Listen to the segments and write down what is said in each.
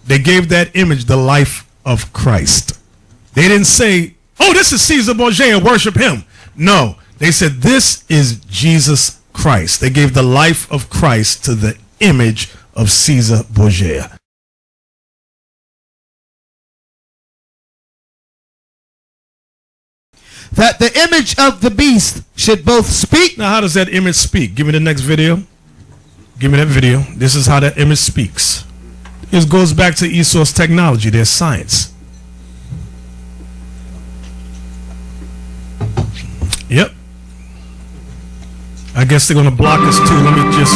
They gave that image the life of Christ. They didn't say, oh, this is Caesar Borgia and worship him. No, they said this is Jesus Christ. They gave the life of Christ to the image of Caesar Borgia. That the image of the beast should both speak. Now, how does that image speak? Give me the next video. Give me that video. This is how that image speaks. It goes back to Esau's technology, their science. Yep. I guess they're gonna block us too. Let me just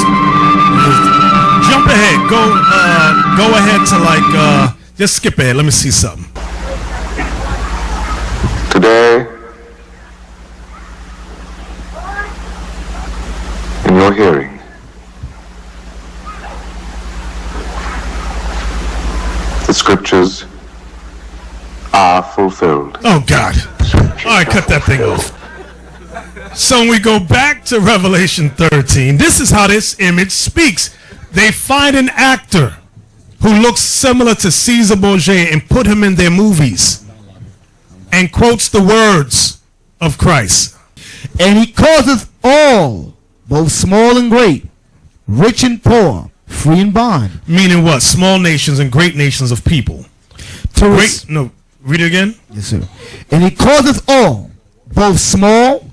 jump ahead. Go ahead to like just skip ahead. Let me see something. Today, in your hearing, the scriptures are fulfilled. Oh God. All right, cut that thing off. So when we go back to Revelation 13, this is how this image speaks. They find an actor who looks similar to Caesar Borgia and put him in their movies and quotes the words of Christ. And he causeth all, both small and great, rich and poor, free and bond. Meaning what? Small nations and great nations of people. Read it again. Yes, sir. And he causeth all, both small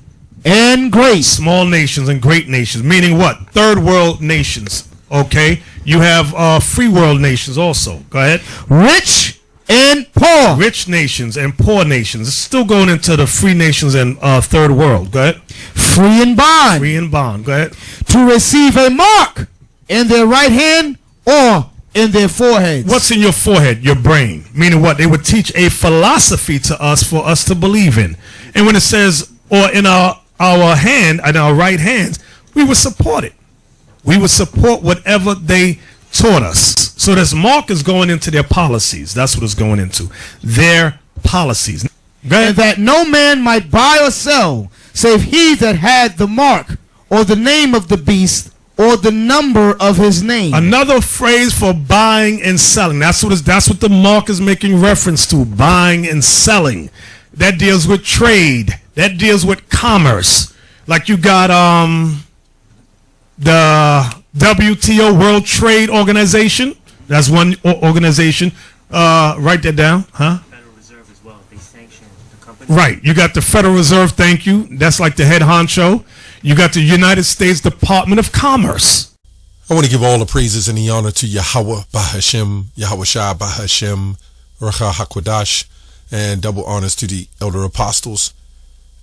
and great. Small nations and great nations. Meaning what? Third world nations. Okay. You have free world nations also. Go ahead. Rich and poor. Rich nations and poor nations. It's still going into the free nations and third world. Go ahead. Free and bond. Free and bond. Go ahead. To receive a mark in their right hand or in their foreheads. What's in your forehead? Your brain. Meaning what? They would teach a philosophy to us for us to believe in. And when it says, or in our hand, in our right hands, we would support it. We would support whatever they taught us. So this mark is going into their policies. That's what it's going into. Their policies. And that no man might buy or sell, save he that had the mark, or the name of the beast, or the number of his name. Another phrase for buying and selling. That's what the mark is making reference to. Buying and selling. That deals with trade. That deals with commerce. Like you got the WTO, World Trade Organization. That's one organization. Write that down, huh? Federal Reserve as well. They sanction the company. Right. You got the Federal Reserve. Thank you. That's like the head honcho. You got the United States Department of Commerce. I want to give all the praises and the honor to Yahweh Bahashem, Yahweh Shai Bahashem, Racha HaKodash, and double honors to the elder apostles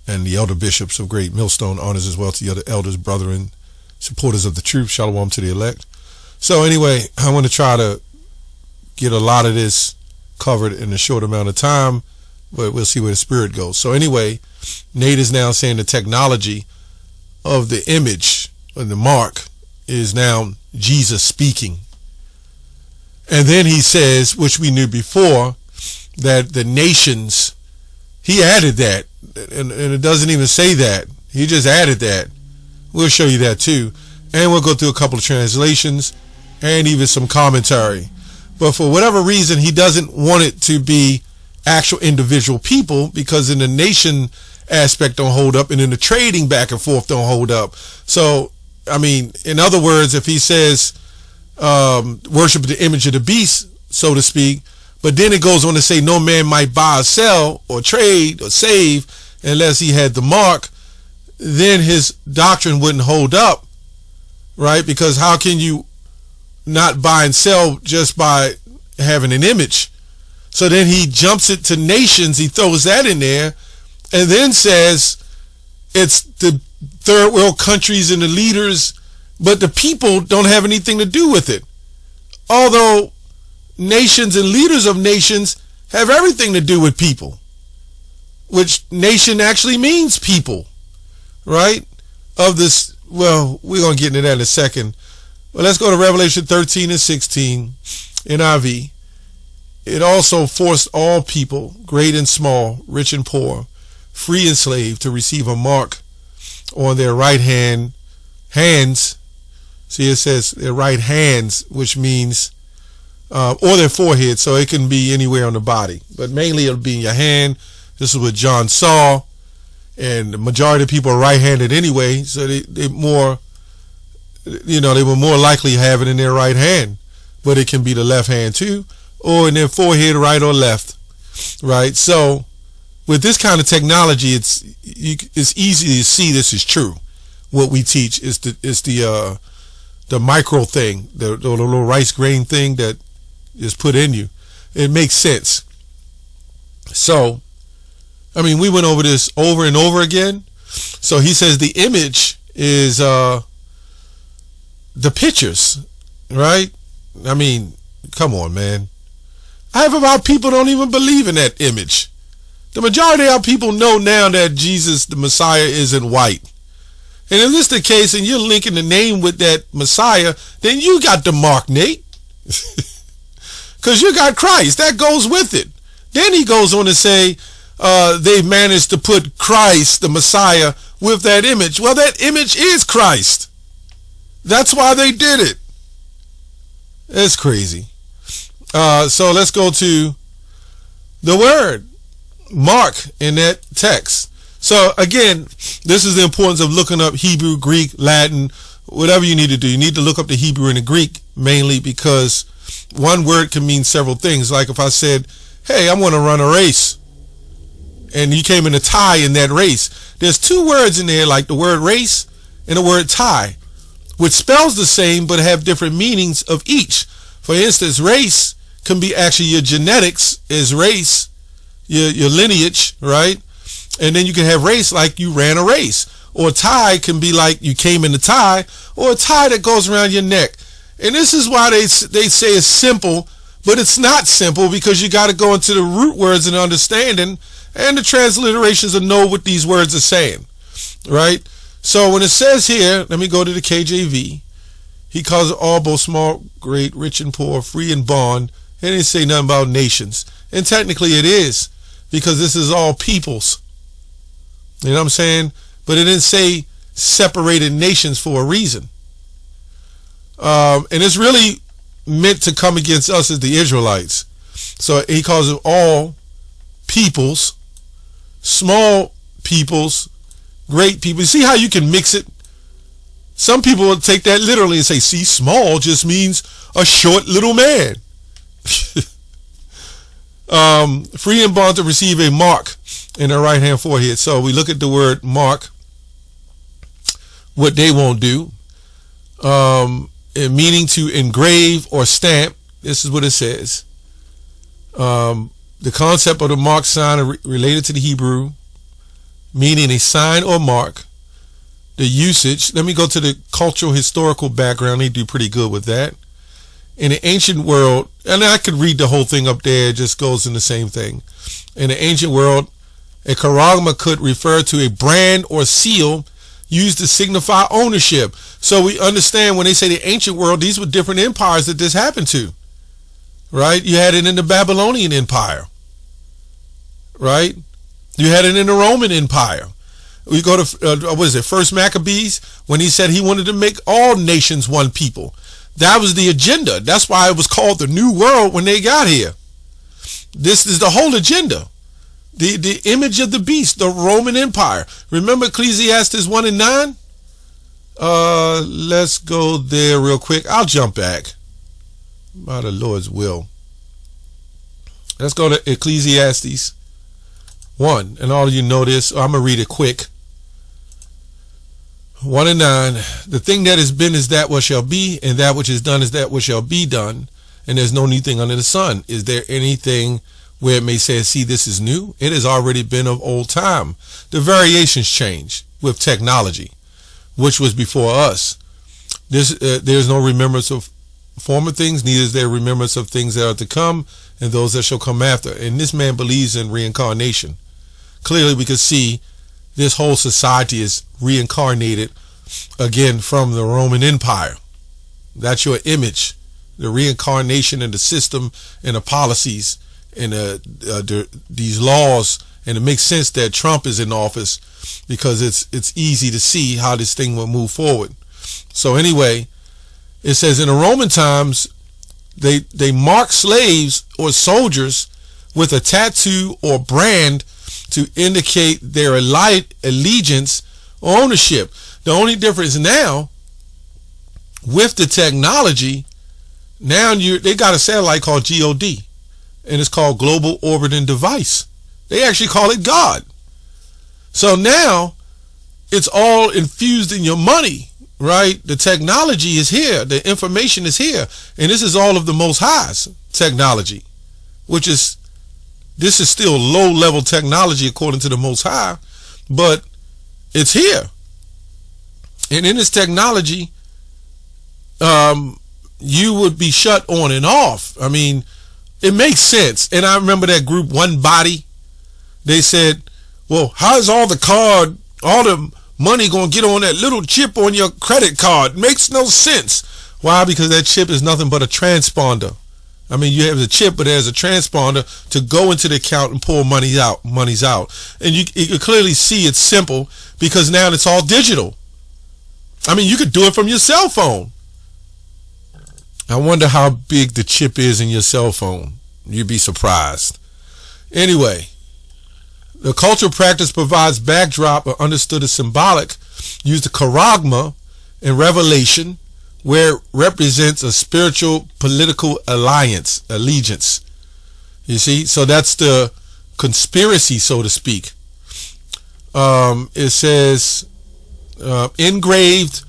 and the elder bishops of Great Millstone. Honors as well to the other elders, brethren, supporters of the truth. Shalom to the elect. So anyway, I want to try to get a lot of this covered in a short amount of time, but we'll see where the spirit goes. So anyway, Nate is now saying the technology of the image of the mark is now Jesus speaking. And then he says, which we knew before, that the nations, he added that, and it doesn't even say that. He just added that. We'll show you that too. And we'll go through a couple of translations and even some commentary. But for whatever reason, he doesn't want it to be actual individual people, because in the nation aspect don't hold up, and in the trading back and forth don't hold up. So, I mean, in other words, if he says worship the image of the beast, so to speak, but then it goes on to say no man might buy or sell or trade or save unless he had the mark, then his doctrine wouldn't hold up, right? Because how can you not buy and sell just by having an image? So then he jumps it to nations, he throws that in there, and then says it's the third world countries and the leaders, but the people don't have anything to do with it. Although nations and leaders of nations have everything to do with people, which nation actually means people, right? Of this, well, we're going to get into that in a second. But let's go to Revelation 13 and 16, NIV. It also forced all people, great and small, rich and poor, free and slave, to receive a mark on their right hands. See, it says their right hands, which means or their forehead, so it can be anywhere on the body. But mainly it'll be in your hand. This is what John saw, and the majority of people are right-handed anyway, so they more, they were more likely to have it in their right hand, but it can be the left hand too, or in their forehead, right or left, right? So with this kind of technology, it's easy to see this is true. What we teach is the micro thing, the little rice grain thing that is put in you. It makes sense. So, I mean, we went over this over and over again. So he says the image is the pictures, right? I mean, come on, man. Half of our people don't even believe in that image. The majority of our people know now that Jesus, the Messiah, isn't white. And if this is the case and you're linking the name with that Messiah, then you got the mark, Nate. Because you got Christ. That goes with it. Then he goes on to say they've managed to put Christ, the Messiah, with that image. Well, that image is Christ. That's why they did it. It's crazy. So let's go to the word mark in that text. So again, this is the importance of looking up Hebrew, Greek, Latin, whatever you need to do. You need to look up the Hebrew and the Greek mainly because one word can mean several things. Like if I said, hey, I want to run a race, and you came in a tie in that race. There's two words in there, like the word race and the word tie, which spells the same but have different meanings of each. For instance, race can be actually your genetics is race, your lineage, right? And then you can have race like you ran a race. Or tie can be like you came in a tie, or a tie that goes around your neck. And this is why they say it's simple, but it's not simple because you got to go into the root words and understanding and the transliterations of know what these words are saying, right? So when it says here, let me go to the KJV. He calls it all, both small, great, rich and poor, free and bond. It didn't say nothing about nations. And technically it is, because this is all peoples. You know what I'm saying? But it didn't say separated nations for a reason. And it's really meant to come against us as the Israelites. So he calls it all peoples, small peoples, great people. You see how you can mix it? Some people will take that literally and say, see, small just means a short little man. Free and bond to receive a mark in their right hand forehead. So we look at the word mark, what they won't do, meaning to engrave or stamp. This is what it says. The concept of the mark sign related to the Hebrew, meaning a sign or mark. The usage, let me go to the cultural historical background. They do pretty good with that. In the ancient world, and I could read the whole thing up there, it just goes in the same thing. In the ancient world, a charagma could refer to a brand or seal used to signify ownership. So we understand when they say the ancient world, these were different empires that this happened to, right? You had it in the Babylonian Empire, right? You had it in the Roman Empire. We go to, First Maccabees, when he said he wanted to make all nations one people. That was the agenda. That's why it was called the New World when they got here. This is the whole agenda. The image of the beast, the Roman Empire. Remember Ecclesiastes 1 and 9? Let's go there real quick. I'll jump back. By the Lord's will. Let's go to Ecclesiastes 1. And all of you know this. I'm going to read it quick. 1 and 9. The thing that has been is that what shall be, and that which is done is that what shall be done. And there's no new thing under the sun. Is there anything where it may say, see, this is new? It has already been of old time. The variations change with technology, which was before us. There's no remembrance of former things, neither is there remembrance of things that are to come and those that shall come after. And this man believes in reincarnation. Clearly we can see this whole society is reincarnated again from the Roman Empire. That's your image, the reincarnation and the system and the policies and these laws. And it makes sense that Trump is in office because it's easy to see how this thing will move forward. So anyway, it says in the Roman times, They mark slaves or soldiers with a tattoo or brand to indicate their allegiance or ownership. The only difference now with the technology, now they got a satellite called GOD, and it's called Global Orbiting Device. They actually call it God. So now it's all infused in your money, right? The technology is here. The information is here. And this is all of the Most High's technology, this is still low-level technology according to the Most High, but it's here. And in this technology, you would be shut on and off. I mean, it makes sense. And I remember that group, One Body. They said, well, how's all the money going to get on that little chip on your credit card? Makes no sense. Why? Because that chip is nothing but a transponder. I mean, you have the chip, but there's a transponder to go into the account and pull money's out. And you can clearly see it's simple because now it's all digital. I mean, you could do it from your cell phone. I wonder how big the chip is in your cell phone. You'd be surprised. Anyway, the cultural practice provides backdrop or understood as symbolic. Use the charagma in Revelation, where it represents a spiritual political allegiance. You see, so that's the conspiracy, so to speak. It says engraved,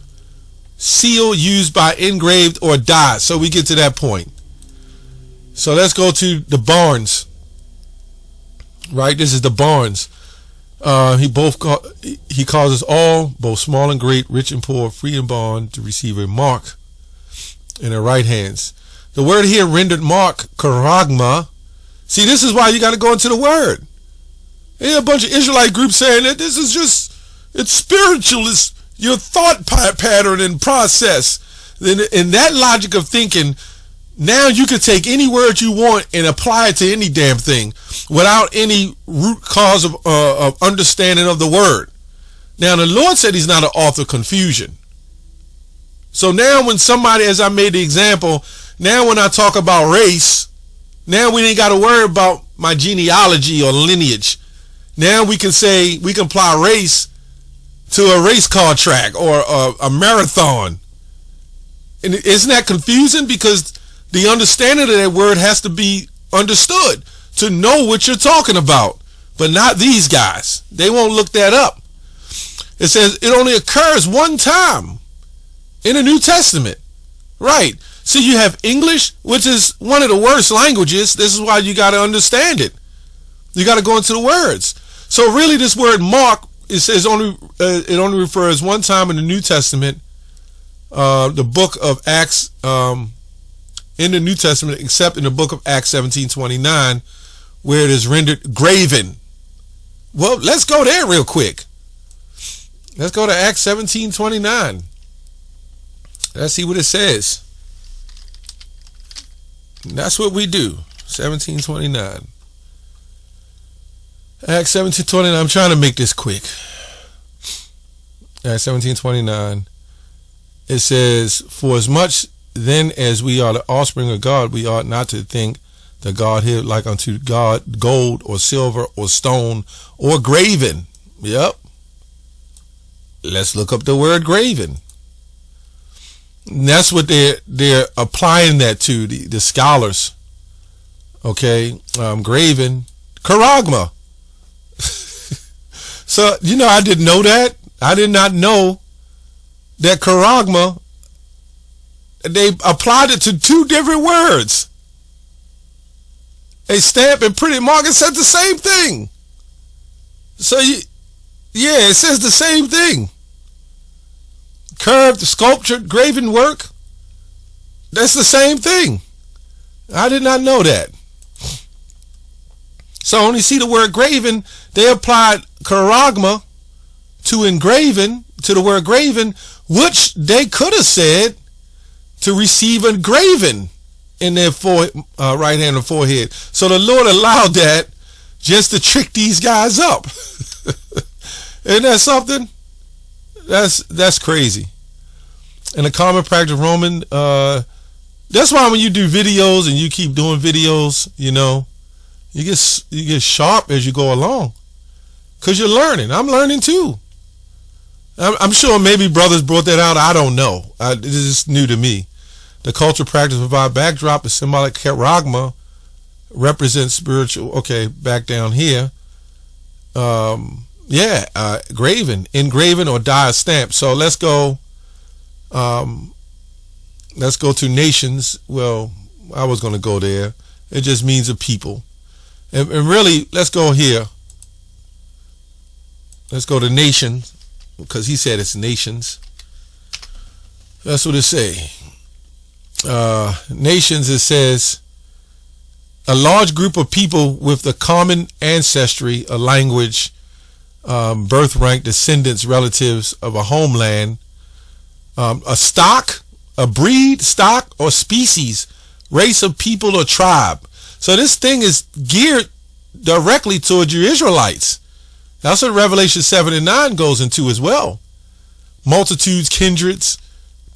seal used by engraved or die. So we get to that point. So let's go to the Barnes. Right, this is the Barnes. He causes all, both small and great, rich and poor, free and bond, to receive a mark in their right hands. The word here rendered mark, charagma. See, this is why you got to go into the word. There's a bunch of Israelite groups saying that this is it's spiritual, it's your thought pattern and process. Then in that logic of thinking, now you can take any word you want and apply it to any damn thing without any root cause of understanding of the word. Now, the Lord said he's not an author of confusion. So now when somebody, as I made the example, now when I talk about race, now we ain't got to worry about my genealogy or lineage. Now we can apply race to a race car track or a marathon. And isn't that confusing? Because the understanding of that word has to be understood to know what you're talking about. But not these guys. They won't look that up. It says it only occurs one time in the New Testament. Right. So you have English, which is one of the worst languages. This is why you got to understand it. You got to go into the words. So really this word mark, it says it only refers one time in the New Testament, the book of Acts, in the New Testament, except in the book of Acts 17:29, where it is rendered graven. Well, let's go there real quick. Let's go to Acts 17:29. Let's see what it says. And that's what we do. 17:29. Acts 17:29. I'm trying to make this quick. Acts 17:29. It says, "For as much then as we are the offspring of God, we ought not to think the Godhead like unto God, gold or silver or stone or graven." Yep. Let's look up the word graven. And that's what they're applying that to, the scholars. Okay, graven, charagma. So, I didn't know that. I did not know that charagma, they applied it to two different words. A stamp and printed mark, it said the same thing. So, it says the same thing. Curved, sculptured, graven work, that's the same thing. I did not know that. So when you see the word graven, they applied charagma to engraven, to the word graven, which they could have said to receive a graven in their right hand and forehead. So the Lord allowed that just to trick these guys up. Isn't that something? That's crazy. In the common practice of Roman, That's why when you do videos and you keep doing videos, you know, you get sharp as you go along, because you're learning. I'm learning too. I'm sure maybe brothers brought that out. I don't know. This is new to me. The cultural practice provide backdrop. The symbolic charagma represents spiritual. Okay, back down here. Graven, engraven, or die stamp. So let's go. Let's go to nations. Well, I was going to go there. It just means a people. And really, let's go here. Let's go to nations, because he said it's nations. That's what it say. Nations, it says, a large group of people with a common ancestry, a language, birth rank, descendants, relatives of a homeland, a stock, a breed, stock, or species, race of people or tribe. So this thing is geared directly towards you Israelites. That's what Revelation 7 and 9 goes into as well. Multitudes, kindreds,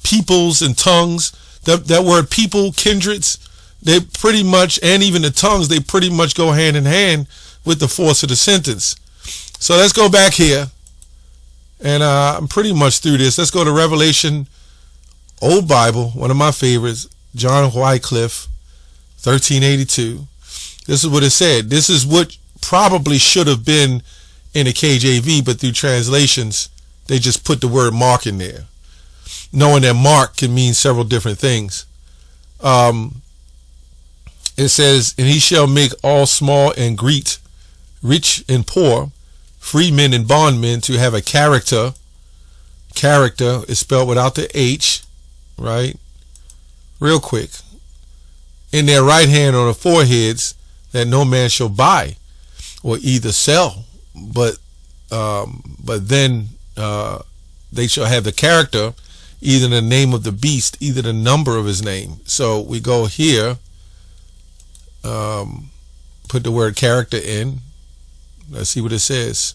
peoples, and tongues. That word people, kindreds, they pretty much, and even the tongues, they pretty much go hand in hand with the force of the sentence. So let's go back here. And I'm pretty much through this. Let's go to Revelation, Old Bible, one of my favorites, John Wycliffe, 1382. This is what it said. This is what probably should have been in the KJV, but through translations, they just put the word mark in there, knowing that mark can mean several different things. It says, and he shall make all small and great, rich and poor, free men and bondmen to have a character. Character is spelled without the H, right? Real quick. In their right hand on the foreheads, that no man shall buy or either sell, but then they shall have the character, either the name of the beast, either the number of his name. So we go here, put the word character in. Let's see what it says.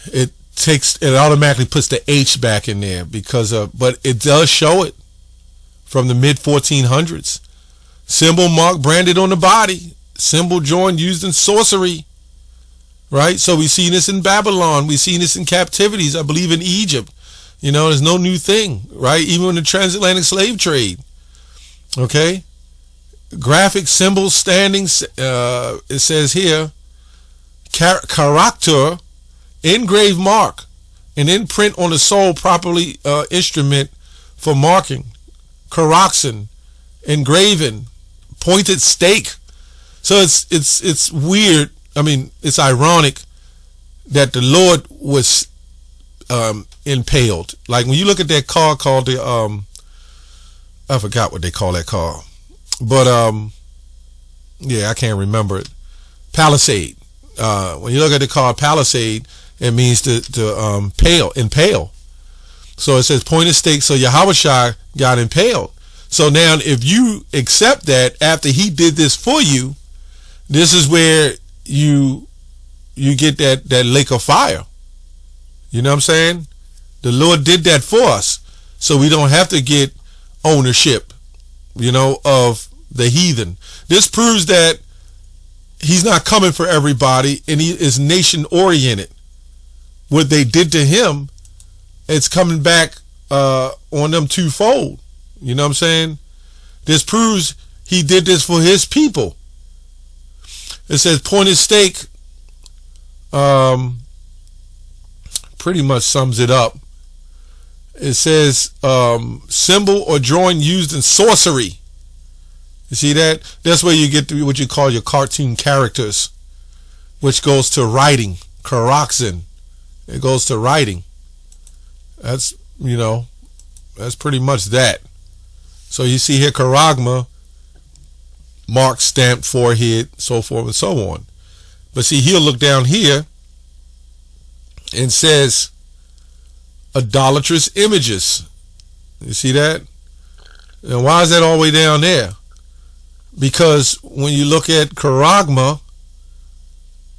It automatically puts the H back in there because but it does show it from the mid 1400s. Symbol mark branded on the body. Symbol joined used in sorcery. Right? So we've seen this in Babylon. We've seen this in captivities. I believe in Egypt. You know, there's no new thing. Right? Even in the transatlantic slave trade. Okay? Graphic symbols, standings. It says here, character, engraved mark, an imprint on the soul, properly instrument for marking. Caroxen, engraven, pointed stake. So it's weird. I mean, it's ironic that the Lord was impaled. Like when you look at that car called the I forgot what they call that car, but yeah, I can't remember it. Palisade. When you look at the car Palisade, it means to impale. So it says pointed stake. So Yahushua got impaled. So now if you accept that after he did this for you, this is where you get that lake of fire. You know what I'm saying? The Lord did that for us, so we don't have to get ownership, you know, of the heathen. This proves that he's not coming for everybody, and he is nation oriented. What they did to him, it's coming back on them twofold. You know what I'm saying? This proves he did this for his people. It says pointed stake, pretty much sums it up. It says symbol or drawing used in sorcery. You see that? That's where you get to what you call your cartoon characters, which goes to writing. Caroxen. It goes to writing. That's, you know, that's pretty much that. So you see here charagma, mark, stamped forehead, so forth and so on. But see, he'll look down here and says idolatrous images. You see that? And why is that all the way down there? Because when you look at charagma,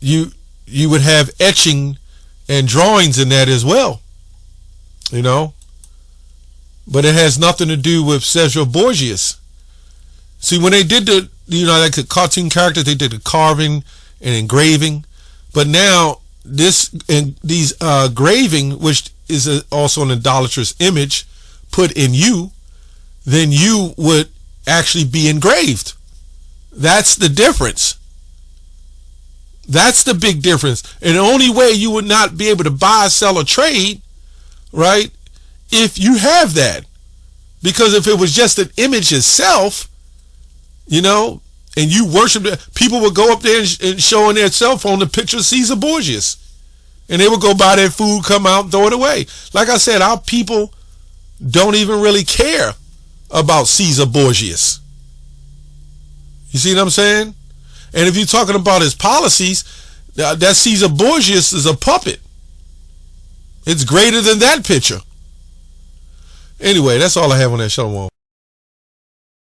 you would have etching and drawings in that as well. You know? but it has nothing to do with Cesar Borgias. See, when they did the, like the cartoon characters, they did the carving and engraving, but now these graving, which is also an idolatrous image put in you, then you would actually be engraved. That's the difference. That's the big difference. And the only way you would not be able to buy, sell, or trade, right, if you have that. Because if it was just an image itself, and you worship it, people would go up there and show on their cell phone the picture of Caesar Borgias. And they would go buy their food, come out, and throw it away. Like I said, our people don't even really care about Caesar Borgias. You see what I'm saying? And if you're talking about his policies, that Caesar Borgias is a puppet. It's greater than that picture. Anyway, that's all I have on that. Shalom.